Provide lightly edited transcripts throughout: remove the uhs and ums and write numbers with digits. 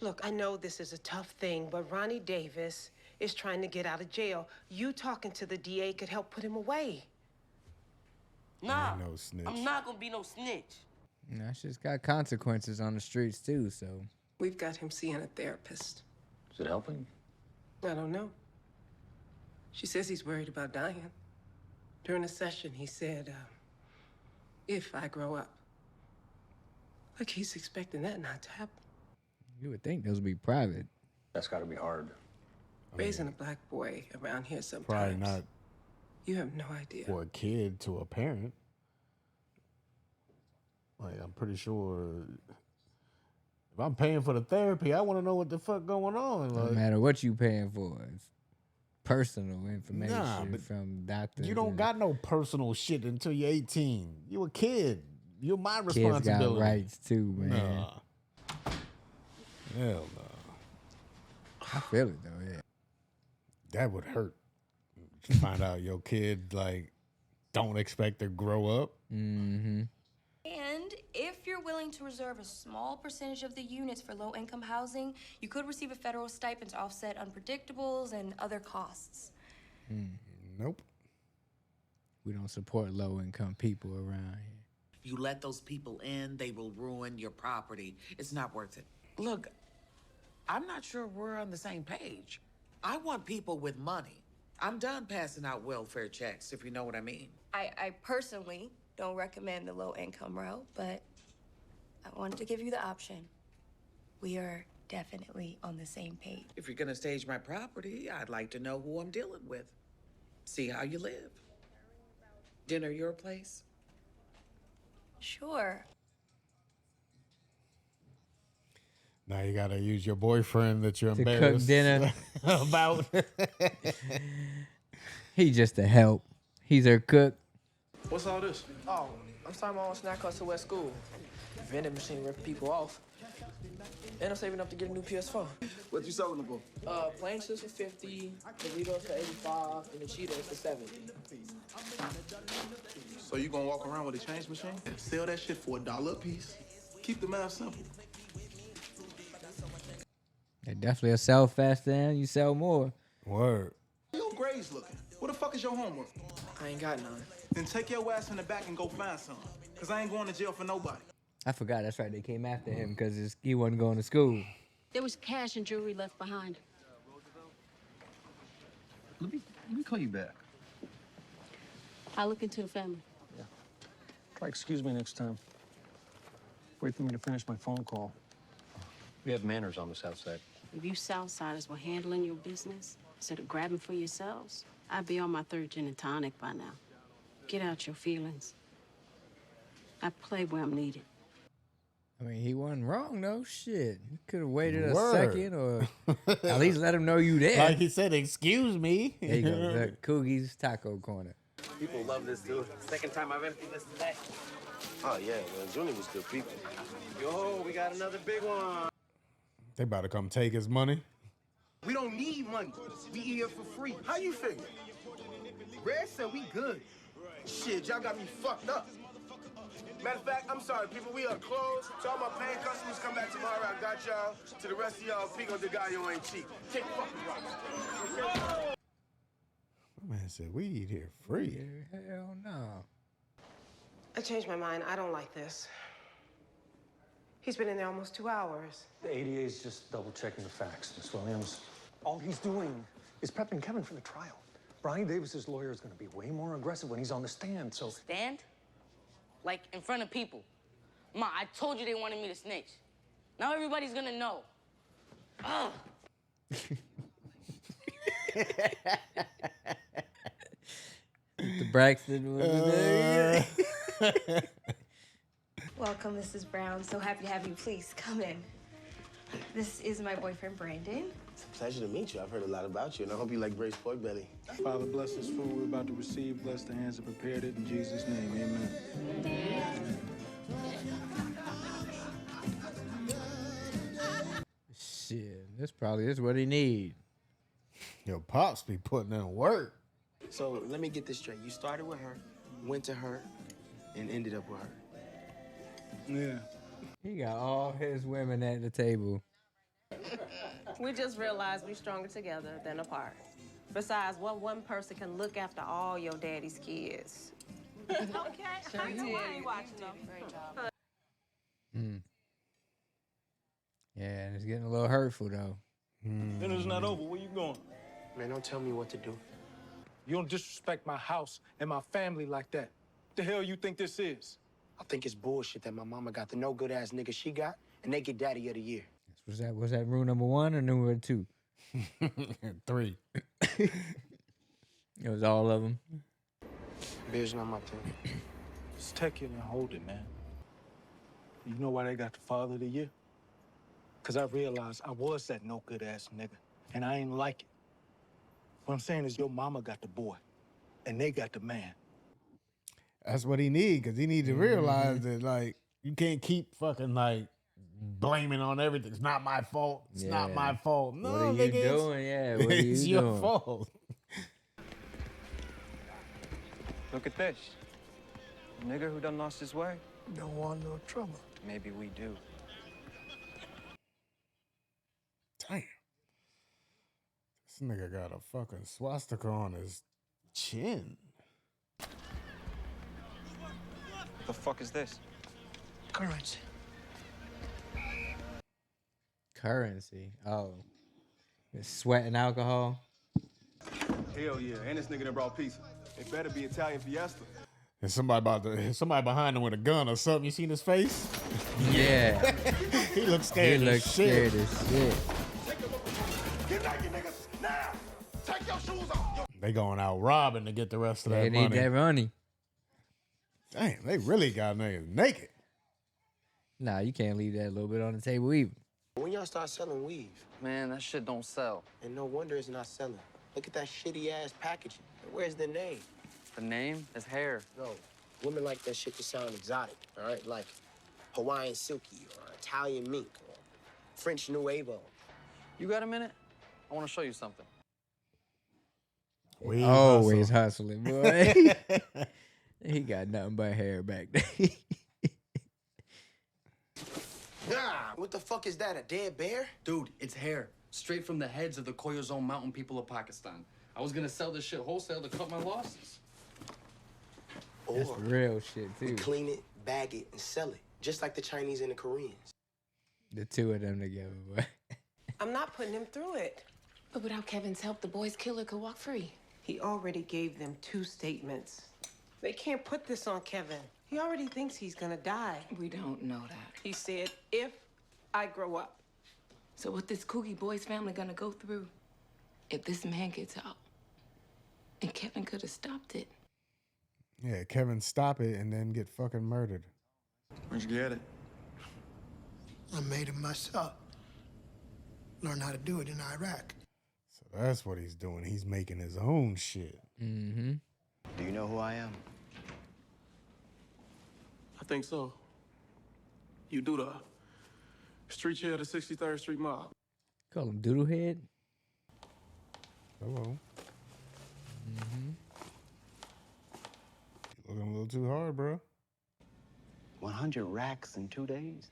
Look, I know this is a tough thing, but Ronnie Davis is trying to get out of jail. You talking to the DA could help put him away. Nah, Ain't no snitch. I'm not gonna be no snitch. Nah, shit's got consequences on the streets too, so. We've got him seeing a therapist. Is it helping? I don't know. She says he's worried about dying. During a session, he said, if I grow up. Like he's expecting that not to happen. You would think those would be private. That's got to be hard. Raising a black boy around here sometimes. Probably not You have no idea. for a kid to a parent. Like, I'm pretty sure if I'm paying for the therapy, I want to know what the fuck going on. No Like, matter what you paying for, it's personal information but from doctors. you don't got no personal shit until you're 18. You a kid. You're my kids responsibility. got rights too, man. Nah. Hell no. I feel it though, yeah. That would hurt. To find out your kid like don't expect to grow up. Mm-hmm. And if you're willing to reserve a small percentage of the units for low-income housing, you could receive a federal stipend to offset unpredictables and other costs. Nope. We don't support low-income people around here. If you let those people in, they will ruin your property. It's not worth it. Look, I'm not sure we're on the same page. I want people with money. I'm done passing out welfare checks, if you know what I mean. I personally don't recommend the low-income route, but I wanted to give you the option. We are definitely on the same page. If you're gonna stage my property, I'd like to know who I'm dealing with. See how you live. Dinner your place? Sure. Now you gotta use your boyfriend that you're To cook embarrassed dinner. about. He just a help. He's her cook. What's all this? Oh, I'm starting my own snack hustle at school. Vending machine ripping people off. And I'm saving up to get a new PS4. What you selling them for? Plain chips for 50, Doritos for 85, and the Cheetos for 70. So you gonna walk around with a change machine and sell that shit for $1 a piece? Keep the math simple. They definitely will sell faster and you sell more. Word. How your grades looking? What the fuck is your homework? I ain't got none. Then take your ass in the back and go find some. Cause I ain't going to jail for nobody. I forgot, that's right, they came after him because he wasn't going to school. There was cash and jewelry left behind. Let me call you back. I'll look into the family. Try excuse me next time. Wait for me to finish my phone call. We have manners on the Southside. If you Southsiders were handling your business instead of grabbing for yourselves, I'd be on my third gin and tonic by now. Get out your feelings. I play where I'm needed. I mean, he wasn't wrong, though. Shit. You could have waited a Word. second or at least let him know you there. Like he said, excuse me. There you go. Look, Coogie's Taco Corner. People love this, dude. Second time I've emptied this today. Oh, yeah, man. Junior was good people. Yo, we got another big one. They about to come take his money. We don't need money. We here for free. How you figure? Red said we good. Shit, y'all got me fucked up. Matter of fact, I'm sorry, people. We are closed. To all my paying customers, come back tomorrow. I got y'all. To the rest of y'all, Pico de Gallo ain't cheap. Take fucking rocks. My man said, we eat here free. Hell no. I changed my mind. I don't like this. He's been in there almost 2 hours. The ADA is just double-checking the facts, Miss Williams. All he's doing is prepping Kevin for the trial. Ronnie Davis's lawyer is going to be way more aggressive when he's on the stand, so... Stand? Like, in front of people. Ma, I told you they wanted me to snitch. Now everybody's gonna know. Ugh. The Braxton was there. Welcome, Mrs. Brown. So happy to have you. Please come in. This is my boyfriend, Brandon. It's a pleasure to meet you. I've heard a lot about you, and I hope you like braised pork belly. Father, bless this food we're about to receive. Bless the hands that prepared it. In Jesus' name, amen. Shit, this probably is what he need. Your pops be putting in work. So let me get this straight. You started with her, went to her, and ended up with her. Yeah. He got all his women at the table. We just realized we're stronger together than apart. Besides, what one person can look after all your daddy's kids? Okay, Sure I know did. I ain't watching them. Great job. Yeah, and it's getting a little hurtful though. Dinner's not over. Where you going? Man, don't tell me what to do. You don't disrespect my house and my family like that. The hell you think this is? I think it's bullshit that my mama got the no good ass nigga she got, and they get daddy of the year. Was that rule number 1 or number 2? 3. It was all of them. Beer's not my thing. Just take it and hold it, man. You know why they got the father of the year? Because I realized I was that no good ass nigga, and I ain't like it. What I'm saying is your mama got the boy, and they got the man. That's what he need, because he need to realize that, like, you can't keep fucking, like, blaming on everything. It's not my fault. It's not my fault. No, what are you nigga, doing? Yeah, what are you it's doing? your fault. Look at this. A nigga who done lost his way. Don't want no trouble. Maybe we do. Damn. This nigga got a fucking swastika on his chin. The fuck is this? Currency. Currency. Oh. It's sweat and alcohol. Hell yeah, and this nigga done brought pizza. It better be Italian Fiesta. And somebody behind him with a gun or something. You seen his face? Yeah. He looks scared. He looks scared as shit. Get naked, niggas. Now! Take your shoes off! They going out robbing to get the rest of that They money. need that money. Damn, they really got niggas naked. Nah, you can't leave that little bit on the table either. When y'all start selling weave? Man, that shit don't sell. And no wonder it's not selling. Look at that shitty ass packaging. Where's the name? The name is hair. No, women like that shit to sound exotic, all right? Like Hawaiian silky or Italian mink or French nuevo. You got a minute? I want to show you something. We Always hustling, boy. He got nothing but hair back there. Nah, what the fuck is that, a dead bear? Dude, it's hair. Straight from the heads of the Koyozone mountain people of Pakistan. I was gonna sell this shit wholesale to cut my losses. That's Or real shit, we too. clean it, bag it, and sell it, just like the Chinese and the Koreans. The two of them together, boy. I'm not putting him through it. But without Kevin's help, the boy's killer could walk free. He already gave them 2 statements. They can't put this on Kevin. He already thinks he's gonna die. We don't know that. He said, if I grow up. So what this Coogie boy's family gonna go through if this man gets out? And Kevin could have stopped it. Yeah, Kevin, stop it and then get fucking murdered. Where'd you get it? I made it myself. Learned how to do it in Iraq. So that's what he's doing. He's making his own shit. Mm-hmm. Do you know who I am? I think so. You do the street chair of the 63rd Street Mob. Call him Doodlehead. Hello. Mm-hmm. You looking a little too hard, bro. 100 racks in 2 days?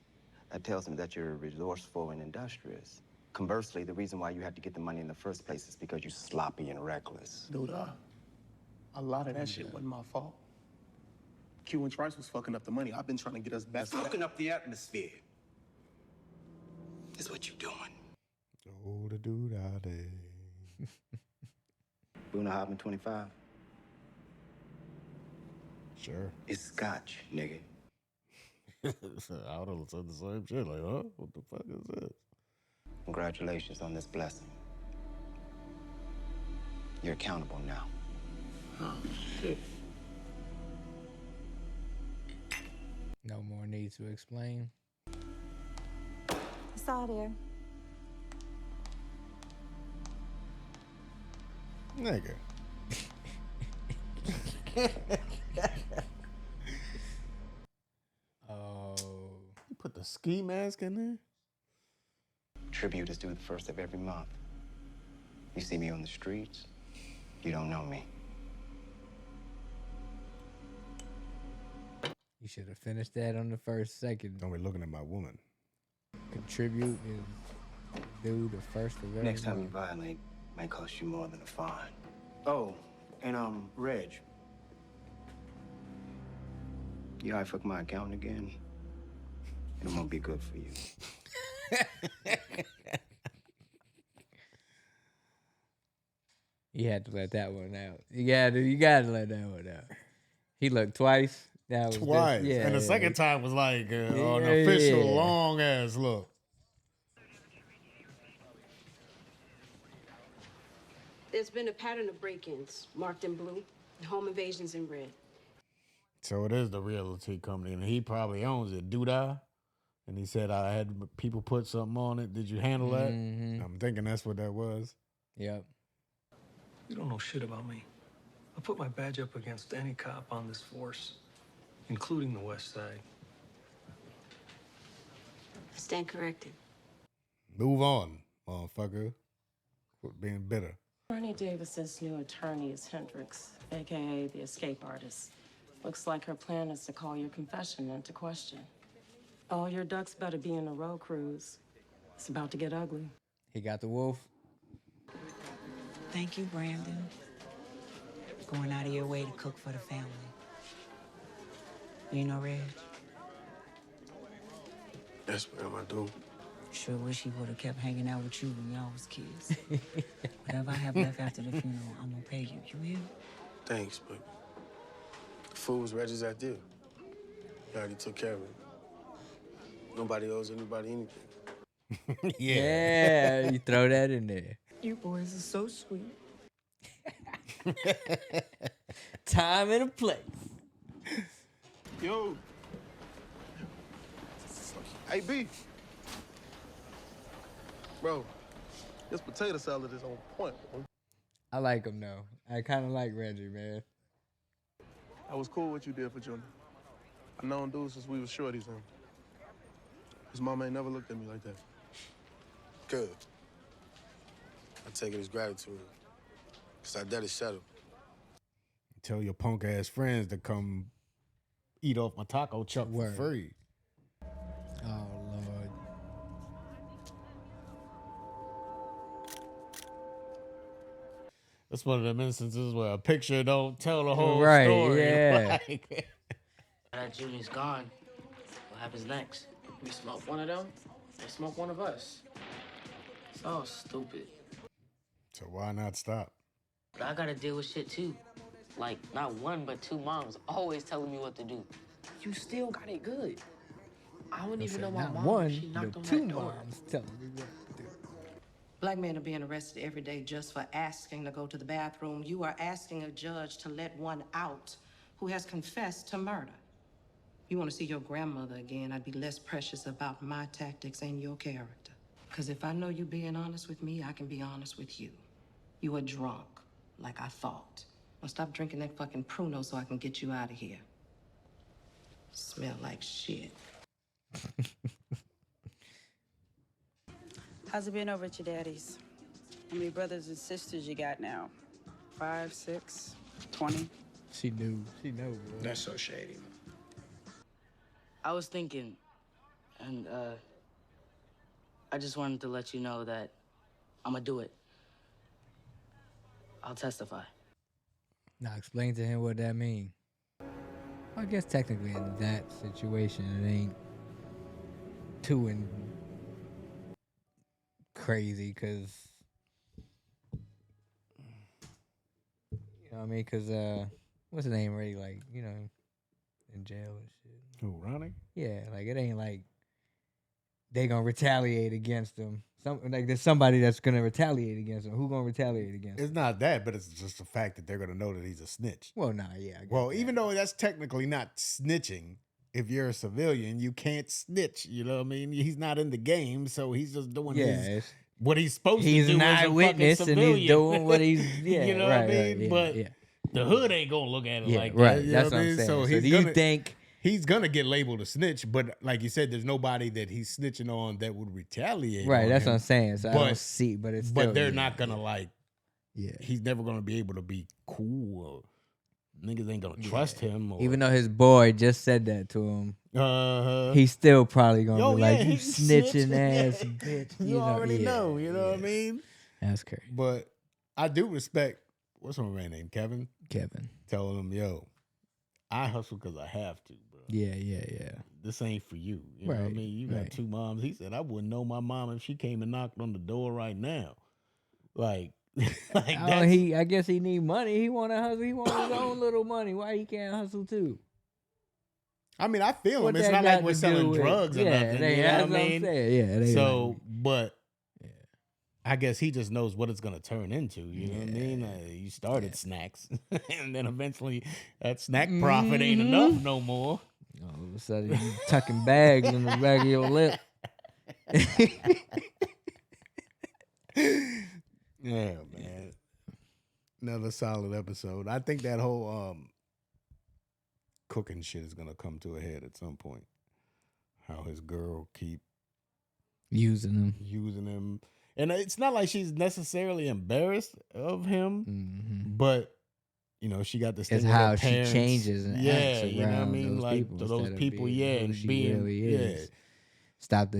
That tells me that you're resourceful and industrious. Conversely, the reason why you had to get the money in the first place is because you're sloppy and reckless. Dude, a lot of that shit wasn't my fault. Q and Trice was fucking up the money. I've been trying to get us back. Fucking up the atmosphere. That's what you're doing. Oh, the dude out there. Luna Hobbin 25. Sure. It's scotch, nigga. I would have said the same shit. Like, huh? What the fuck is this? Congratulations on this blessing. You're accountable now. Oh, shit. No more need to explain. It's all there. Nigga. Oh. You put the ski mask in there? Tribute is due the first of every month. You see me on the streets, you don't know me. You should have finished that on the first second. Don't be looking at my woman. Contribute is Dude, the first of every Next time you month. violate, might cost you more than a fine. Oh, and Reg. You know, I fuck my accountant again. It won't be good for you. You had to let that one out. You got to let that one out. He looked twice. That was Twice. Yeah, And the yeah. second time was like an Yeah, official yeah. long ass look. There's been a pattern of break-ins marked in blue, home invasions in red. So it is the realty company, and he probably owns it. Doodah. And he said, I had people put something on it. Did you handle that? I'm thinking that's what that was. Yep. You don't know shit about me. I put my badge up against any cop on this force, including the West Side. Stand corrected. Move on, motherfucker. Quit being bitter. Bernie Davis's new attorney is Hendricks, aka the escape artist. Looks like her plan is to call your confession into question. All your ducks better be in a row, Cruz. It's about to get ugly. He got the wolf. Thank you, Brandon. Going out of your way to cook for the family. You know, Reg? Yes, ma'am, I do. Sure wish he would have kept hanging out with you when y'all was kids. Whatever I have left after the funeral, I'm gonna pay you. You hear? Thanks, but the food was Reggie's idea. He already took care of it. Nobody owes anybody anything. Yeah, you throw that in there. You boys are so sweet. Time and a place. Yo. Hey, B. Bro, this potato salad is on point, bro. I like him though. I kind of like Reggie, man. I was cool what you did for Junior. I known dudes since we was shorties, and his mama ain't never looked at me like that. Good. I take it as gratitude. Cause I daddy settled. Tell your punk ass friends to come eat off my taco truck for free. Oh, Lord. That's one of them instances where a picture don't tell the whole Right, story. yeah. Like, That Junior's gone. What happens next? We smoke one of them, they smoke one of us. It's all stupid. so why not stop? But I gotta deal with shit too. Like, not one, but two moms always telling me what to do. You still got it good. I wouldn't even know my Not mom. one, She knocked but on two that door. moms telling me what to do. Black men are being arrested every day just for asking to go to the bathroom. You are asking a judge to let one out who has confessed to murder. You want to see your grandmother again, I'd be less precious about my tactics and your character. Because if I know you being honest with me, I can be honest with you. You were drunk, like I thought. Now stop drinking that fucking Pruno so I can get you out of here. Smell like shit. How's it been over at your daddy's? How many brothers and sisters you got now? 5, 6, 20? She knew. She know, bro. That's so shady. I was thinking, and I just wanted to let you know that I'm gonna do it. I'll testify. Now explain to him what that mean. I guess technically in that situation, it ain't too crazy, because you know what I mean? Because what's his name already? Like, you know, in jail and shit. Who, Ronnie? Yeah, like it ain't like they gonna retaliate against him. Like there's somebody that's gonna retaliate against him. Who gonna retaliate against him? It's not that, but it's just the fact that they're going to know that he's a snitch. Well, nah, yeah. I get Well, that. even though that's technically not snitching, if you're a civilian, you can't snitch. You know what I mean? He's not in the game, so he's just doing what he's supposed to do. He's an as a fucking eyewitness and civilian. he's doing what he's you know what I mean? yeah, but yeah. the hood ain't gonna look at it Yeah, like right. that. You That's know what I'm I mean? saying. So So he's do you gonna, think he's gonna get labeled a snitch? But like you said, there's nobody that he's snitching on that would retaliate. Right, on that's him. what I'm saying. So I don't see, but it's still, but they're yeah, not gonna like. Yeah, he's never gonna be able to be cool. Or, niggas ain't gonna trust him. Or, even though his boy just said that to him. he's still probably gonna Yo, be like, yeah, you he's snitching snitching. ass bitch. You already know. You know what I yeah. mean? That's crazy. But I do respect. What's my man name? Kevin. Kevin. Telling him, yo, I hustle because I have to, bro. Yeah. This ain't for you. You know what I Right, mean? You got right. 2 moms. He said, I wouldn't know my mom if she came and knocked on the door right now. Like that's, I guess he need money. He want to hustle. He want his own little money. Why he can't hustle too? I mean, I feel What him. It's that not got like we're to selling do with- drugs or Yeah, nothing. they- You know that's what I what I'm mean? saying. Yeah, they So, like- but I guess he just knows what it's gonna turn into. You know what I mean? You started snacks, and then eventually that snack profit ain't enough no more. All of a sudden, you tucking bags in the back of your lip. Yeah, man. Another solid episode. I think that whole cooking shit is gonna come to a head at some point. How his girl keep using him. And it's not like she's necessarily embarrassed of him, but you know, she got this thing It's with how her she parents. changes and acts you know what I around mean? those Like people to those instead of people, being yeah, who and she being really is. Stop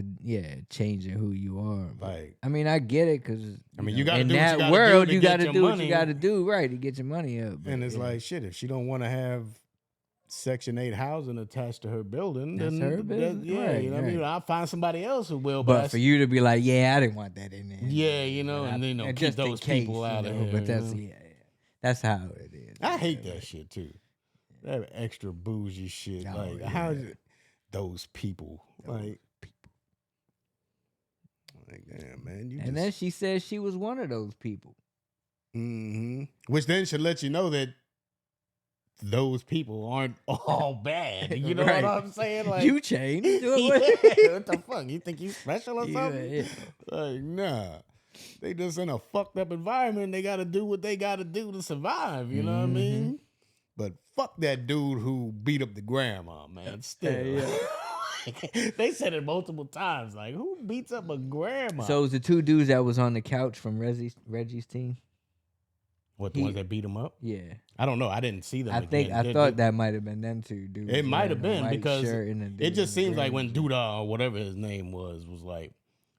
changing who you are. Like, I mean, I get it because you gotta in do what that you gotta world, do to you get got to your do what money. you got to do, right, to get your money up. And it's like, shit, if she don't want to have Section 8 housing attached to her building, That's then her business. yeah, Right, you know what I mean? right. I'll find somebody else who will. But for you to be like, yeah, I didn't want that in there. Yeah, you know, and then keep just in those case, people out of you know, here. But that's you know? that's how it is. I hate that shit too. That extra bougie shit. Oh, like, how is it? Those people. Like, damn, man. You And then she said she was one of those people. Which then should let you know that those people aren't all bad. You know Right. what I'm saying? Like, You changed. Yeah, what the fuck? You think you special or Yeah, something? yeah. Like, nah. They just in a fucked up environment. They got to do what they got to do to survive. You know what I mean? But fuck that dude who beat up the grandma, man. Still. They said it multiple times. Like, who beats up a grandma? So it was the 2 dudes that was on the couch from Reggie's team? What, the ones that beat him up? Yeah. I don't know. I didn't see them. I thought that might have been them 2 dudes. It might have been White because shirt and the dude it just in the seems like when green. Duda or whatever his name was like,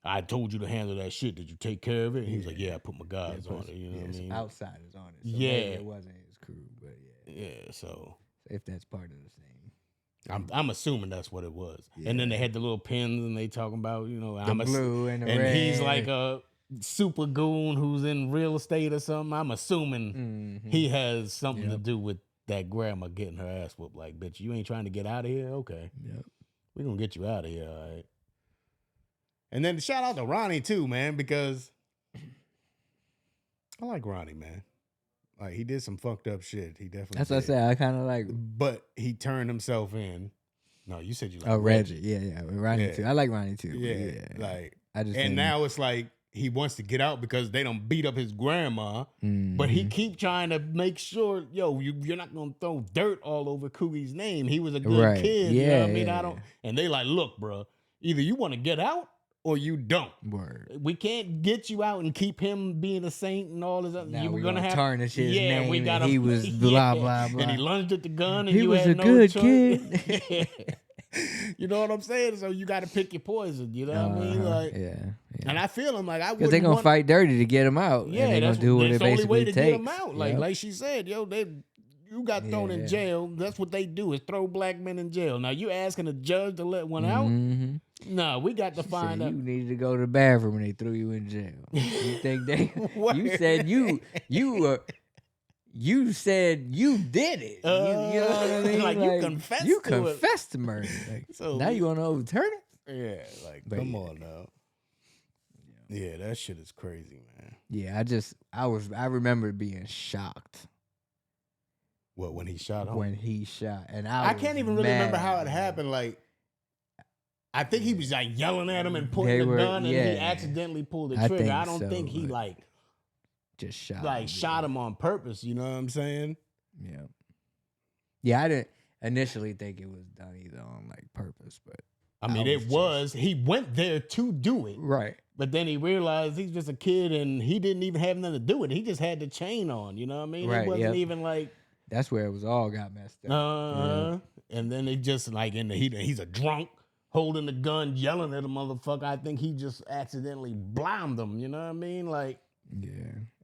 I told you to handle that shit. Did you take care of it? And he was like, yeah, I put my guys on it. You know what I mean? Outsiders on it. So Yeah. maybe it wasn't his crew, but yeah. Yeah, so if that's part of the same. I'm assuming that's what it was. And then they had the little pins and they talking about, you know, The blue and the red. he's like a super goon who's in real estate or something. I'm assuming he has something to do with that grandma getting her ass whooped. Like, bitch, you ain't trying to get out of here? Okay. Yep. We're gonna get you out of here, all right. And then shout out to Ronnie too, man, because I like Ronnie, man. Like, he did some fucked up shit. He definitely That's what I did. said. I kind of like. But he turned himself in. No, you said you like Reggie. Yeah. Ronnie Yeah. too. I like Ronnie too. but Yeah, like, I just and think- now it's like he wants to get out because they don't beat up his grandma, but he keep trying to make sure, yo, you're not gonna throw dirt all over Coogie's name. He was a good Right. kid. You know what I mean? Yeah, I don't. And they like, look, bro, either you want to get out or you don't. Word. We can't get you out and keep him being a saint and all this other. Now You were we gonna gonna have tarnish his yeah, name we and got he was blah, blah, blah. And he lunged at the gun, and He you was had a no good choice. kid. You know what I'm saying? So you got to pick your poison. You know what I mean? Like, yeah. And I feel him like I Because they're going to fight dirty to get him out. Yeah, and they're going that's to do what that's it the only way basically to takes. get him out. Like Yep. like she said, yo, you got thrown in jail. That's what they do is throw black men in jail. Now you asking a judge to let one out? Mhm. No, we got to She find said out. You needed to go to the bathroom when they threw you in jail. You think they? You said you said you did it. You know what I mean? like you confessed You to it. confessed to murder. Like, So- now you want to overturn it? Yeah, like But come yeah. on now. Yeah, that shit is crazy, man. Yeah, I remember being shocked What, when he shot him? when he shot, and I was can't even really remember mad, how it man. happened. Like, I think he was like yelling at him and They pointing the were- gun, and he yeah. accidentally pulled the I trigger. think I don't so, think he but like Just shot. like shot him on purpose. You know what I'm saying? Yeah. Yeah, I didn't initially think it was done either on like purpose, but I mean, it was. He went there to do it. Right. But then he realized he's just a kid and he didn't even have nothing to do with it. He just had the chain on. You know what I mean? Right, It wasn't yep. even like, That's where it was all got messed up. And then they just like in the heat, he's a drunk, holding the gun, yelling at a motherfucker. I think he just accidentally blind them. You know what I mean? Like, Yeah,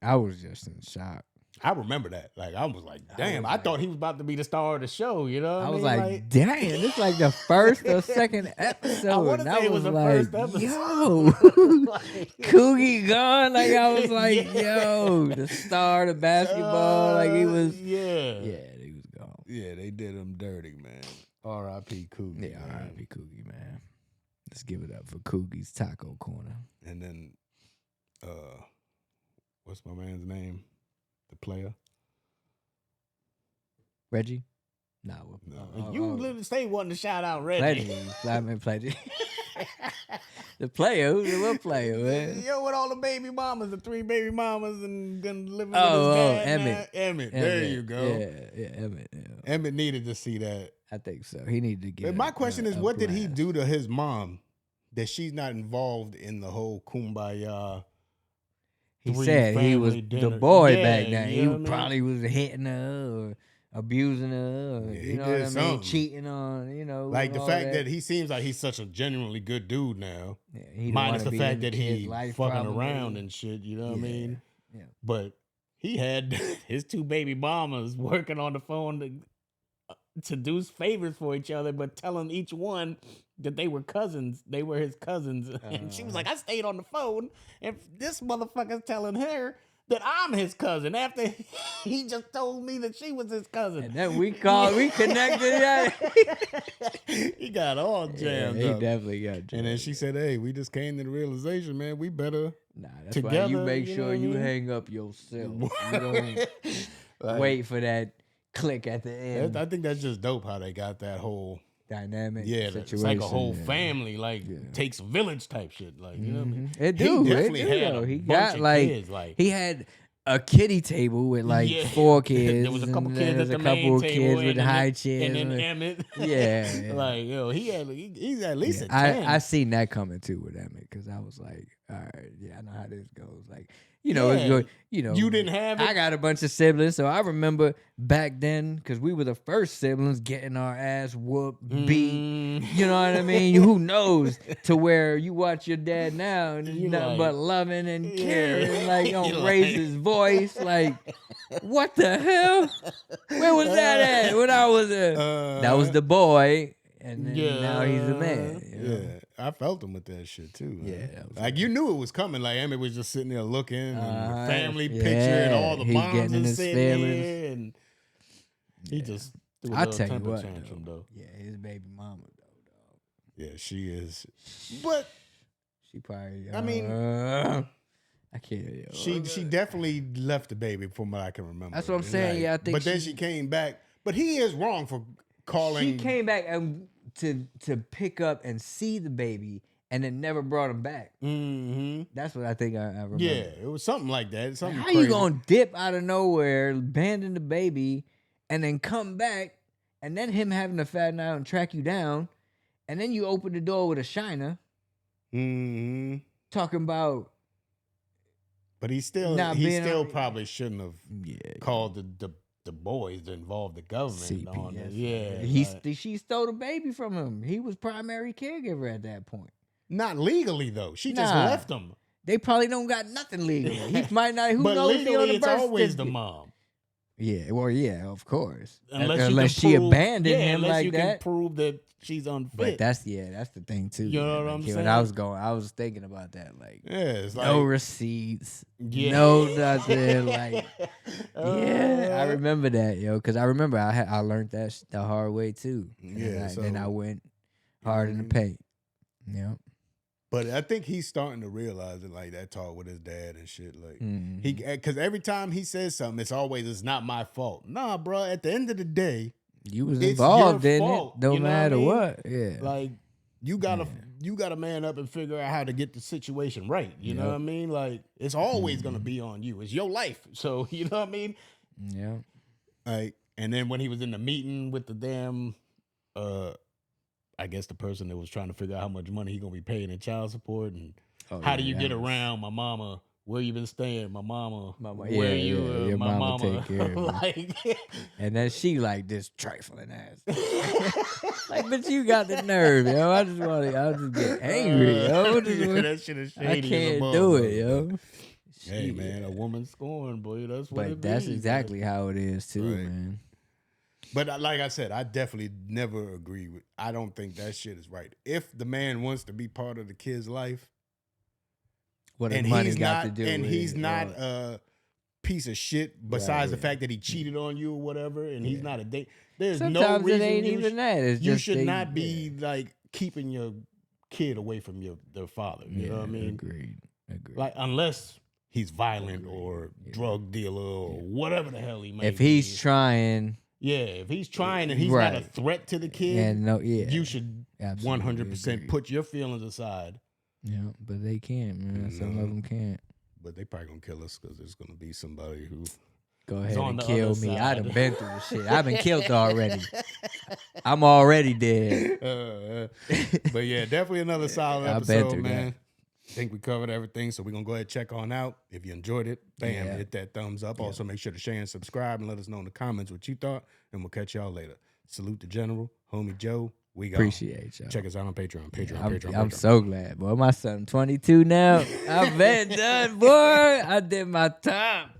I was just in shock. I remember that. Like, I was like, damn, I thought he was about to be the star of the show. You know what I I was mean? like, damn, this is like the first or second episode. I wanna And say it was the first episode. yo, Coogie gone. Like, I was like, yo, the star of basketball. Like, he was. Yeah. He was gone. Yeah, they did him dirty, man. R.I.P. Coogie. Yeah, R.I.P. Coogie, man. Let's give it up for Coogie's Taco Corner. And then, what's my man's name? The player? Reggie? No. You literally say wanting to shout out Reggie. Pledgy. The player? What player, man? Yo, with all the baby mamas, the 3 baby mamas, and gonna live with Oh, his dad. Emmett. Emmett. There you go. Yeah, Emmett. Yeah. Emmett needed to see that. I think so. He needed to get. But my question is, what did he do to his mom that she's not involved in the whole kumbaya? He said he was the boy back then. You He know what I mean? probably was hitting her or abusing her. Or, Yeah, you he know did what I mean? something. Cheating on, Like and the all fact that he seems like he's such a genuinely good dude now. Yeah, he don't minus wanna the be fact in the that kid's he life, fucking probably. around and shit. You know what I mean? Yeah. But he had his 2 baby mamas working on the phone to do favors for each other, but telling each one that they were cousins. They were his cousins. And she was like, I stayed on the phone, and this motherfucker's telling her that I'm his cousin after he just told me that she was his cousin. And then we connected. Yeah. He got all jammed he up. definitely got jammed. And then she said, hey, we just came to the realization, man, we better That's together. why you make know sure what I you mean? hang up yourself. You don't Like, wait for that click at the end. I think that's just dope how they got that whole dynamic situation. It's like a whole family, like takes a village type shit. Like, you know what I mean? It do. He definitely had though. a He bunch got of like kids. Like, he had a kiddie table with like 4 kids. There was a couple and kids then at the a couple main of table, kids with and then- high chairs. and then Emmett. Yeah. Like, yo, he's at least a 10. I seen that coming too with Emmett because I was like, all right, yeah, I know how this goes. Like, it's Yeah. good. You didn't have it? I got a bunch of siblings, so I remember back then because we were the first siblings getting our ass whooped, beat. You know what I mean? Who knows? To where you watch your dad now and You nothing like, but loving and caring, like You don't like- raise his voice. Like, what the hell? Where was that at when I was that was the boy, and then now he's a man. You know? Yeah, I felt him with that shit too. Man. Yeah, that was like you knew it was coming. Like Emmett was just sitting there looking, and the family yeah, picture, and all the he's moms getting in are his sitting feelings. there, and he just threw a I'll little tell you temper what, tantrum though. Yeah, his baby mama though. Yeah, she is, but She probably. I mean, I can't. Yo. she definitely left the baby from what I can remember. That's what I'm saying. Like, Yeah, I think. But then she came back. But he is wrong for calling. She came back and to pick up and see the baby, and then never brought him back. Mm-hmm. That's what I think I remember. Yeah, it was something like that. Something How crazy. you gonna dip out of nowhere, abandon the baby, and then come back, and then him having to fatten out and track you down, and then you open the door with a shiner, talking about. But he still not he being still out- probably shouldn't have called the boys to involve the government on it. Yeah, She stole the baby from him. He was primary caregiver at that point. not legally though. She just Nah. left him. They probably don't got nothing legally. He might not. Who But knows? If he on legally, the it's birth always the certificate. mom. Yeah, well, yeah, of course. Unless Unless you she can prove, abandoned him unless like you that. can prove that she's unfit. But that's the thing too. You know man. what I'm Like, saying? when I was thinking about that. Like, Yeah, it's no like- receipts, Yeah. no nothing. Like, yeah, I remember that, yo, because I remember I learned that the hard way too. And Yeah, then I so- went hard in the paint. Yeah. But I think he's starting to realize it, like that talk with his dad and shit. Like Mhm. he, because every time he says something, it's not my fault. Nah, bro. At the end of the day, You was it's involved your in fault, it, no you know matter I mean? what. Yeah. Like you gotta man up and figure out how to get the situation right. You know Yep. what I mean? Like it's always gonna be on you. It's your life. So you know what I mean? Yeah. Like, and then when he was in the meeting with the damn, I guess the person that was trying to figure out how much money he gonna be paying in child support and how do you yeah, get that was- around my mama where you been staying? My mama. Mama, Where yeah, you? yeah, your my mama take care of me. like, And then she like this trifling ass. Like, but you got the nerve, yo. I just get angry, yo. that shit is shady. I can't do it, yo. Hey man, a woman scorned, boy. That's what But it that's be, exactly man. how it is too, Right. man. But like I said, I definitely never agree with. I don't think that shit is right. If the man wants to be part of the kid's life, What does and money he's got not, to do and with he's it, not right? a piece of shit. Besides the yeah. fact that he cheated on you or whatever, and he's not a date. There's no Sometimes it reason ain't you even that. It's you just should they- not be like keeping your kid away from their father. You know what I mean? Agreed. Like unless he's violent or drug dealer or whatever the hell he may If be. he's trying, Yeah, if he's trying and he's not a Right. threat to the kid, And no- yeah, you should absolutely 100% agree. put your feelings aside. yeah, but they can't, man. Some of them can't. But they probably gonna kill us because there's gonna be somebody who Go is ahead on and the kill other me. I side. done been through the shit. I've been killed already. I'm already dead. But yeah, definitely another solid I've been episode, through man. that. I think we covered everything, so we're gonna go ahead and check on out. If you enjoyed it, bam, Yeah. hit that thumbs up. Also, make sure to share and subscribe and let us know in the comments what you thought, and we'll catch y'all later. Salute the General, homie Joe. We got Appreciate y'all. Check us out on Patreon. I'm Patreon. so glad, boy. My son 22 now. I've been done, boy. I did my time.